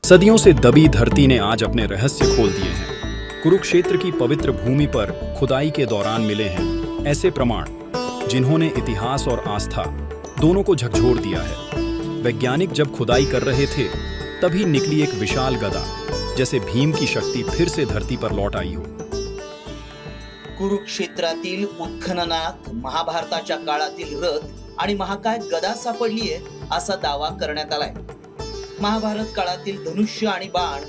सदियों से दबी धरती ने आज अपने रहस्य खोल दिए हैं। कुरुक्षेत्र की पवित्र भूमि पर खुदाई के दौरान मिले हैं ऐसे प्रमाण जिन्होंने इतिहास और आस्था दोनों को झकझोर दिया है। वैज्ञानिक जब खुदाई कर रहे थे तभी निकली एक विशाल गदा, जैसे भीम की शक्ति फिर से धरती पर लौट आई हो। कुरुक्षेत्रातील उत्खननात महाभारताच्या काळातील रथ आणि महाकाय गदा सापडलीये असा दावा करण्यात आलाय। महाभारत काळातील धनुष्य आणि बाण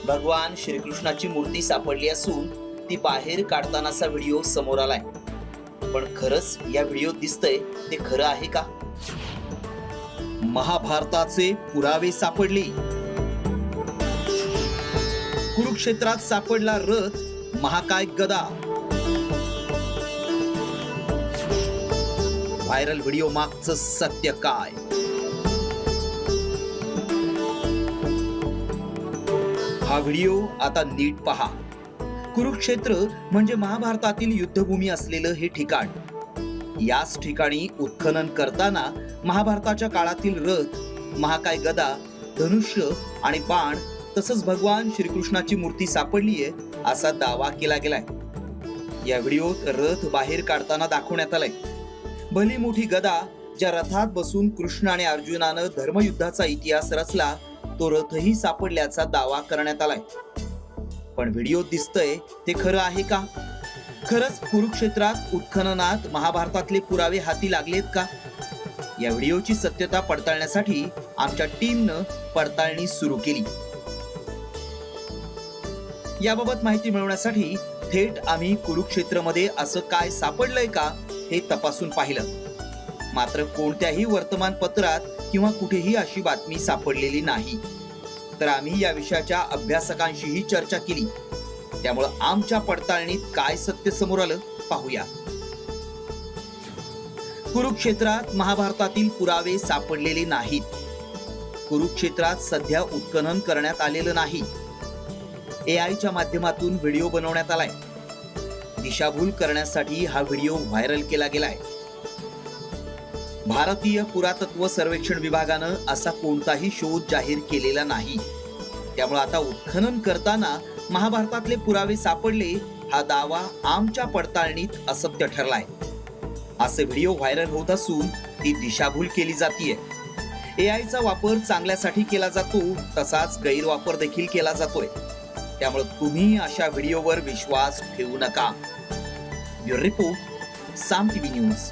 भगवान श्रीकृष्णाची मूर्ती सापडली असून ती बाहेर काढतानाचा व्हिडिओ समोर आलाय। पण खरंच या व्हिडिओत दिसतंय ते खरं आहे का? महाभारताचे पुरावे सापडले। कुरुक्षेत्रात सापडला रथ, महाकाय गदा। व्हायरल व्हिडिओ मागचं सत्य काय? हा व्हिडिओ आता नीट पहा। कुरुक्षेत्र म्हणजे महाभारतातील युद्धभूमी असलेलं हे ठिकाण। याच ठिकाणी उत्खनन करताना महाभारताच्या काळातील रथ, महाकाय गदा, धनुष्य आणि बाण तसंच भगवान श्रीकृष्णाची मूर्ती सापडलीये असा दावा केला गेलाय। या व्हिडिओत रथ बाहेर काढताना दाखवण्यात आलाय। भली मोठी गदा, ज्या रथात बसून कृष्ण आणि अर्जुनानं धर्मयुद्धाचा इतिहास रचला, तो रथही सापडल्याचा दावा करण्यात आलाय। पण व्हिडिओत दिसतंय ते खरं आहे का? खरंच कुरुक्षेत्रात उत्खननात महाभारतातले पुरावे हाती लागलेत का? या व्हिडिओची सत्यता पडताळण्यासाठी आमच्या टीमनं पडताळणी सुरू केली। याबाबत माहिती मिळवण्यासाठी थेट आम्ही कुरुक्षेत्रमध्ये असं काय सापडलंय का हे तपासून पाहिलं। मात्र कोणत्याही वर्तमानपत्रात किंवा कुठेही अशी बातमी सापडलेली नाही। तर आम्ही या विषयाच्या अभ्यासकांशीही चर्चा केली। त्यामुळे आमच्या पडताळणीत काय सत्य समोर आलं पाहूया। कुरुक्षेत्रात महाभारतातील पुरावे सापडलेले नाहीत। कुरुक्षेत्रात सध्या उत्खनन करण्यात आलेलं नाही। एआयच्या माध्यमातून व्हिडिओ बनवण्यात आलाय। दिशाभूल करण्यासाठी हा व्हिडिओ व्हायरल केला गेलाय। भारतीय पुरातत्व सर्वेक्षण विभागानं असा कोणताही शोध जाहीर केलेला नाही। त्यामुळे आता उत्खनन करताना महाभारतातले पुरावे सापडले हा दावा आमच्या पडताळणीत असत्य ठरलाय। असे व्हिडिओ व्हायरल होत असून ती दिशाभूल केली जातीये। एआयचा वापर चांगल्यासाठी केला जातो, तसाच गैरवापर देखील केला जातोय। त्यामुळे तुम्ही अशा व्हिडिओवर विश्वास ठेवू नका। ब्युरो रिपोर्ट, साम टीव्ही न्यूज।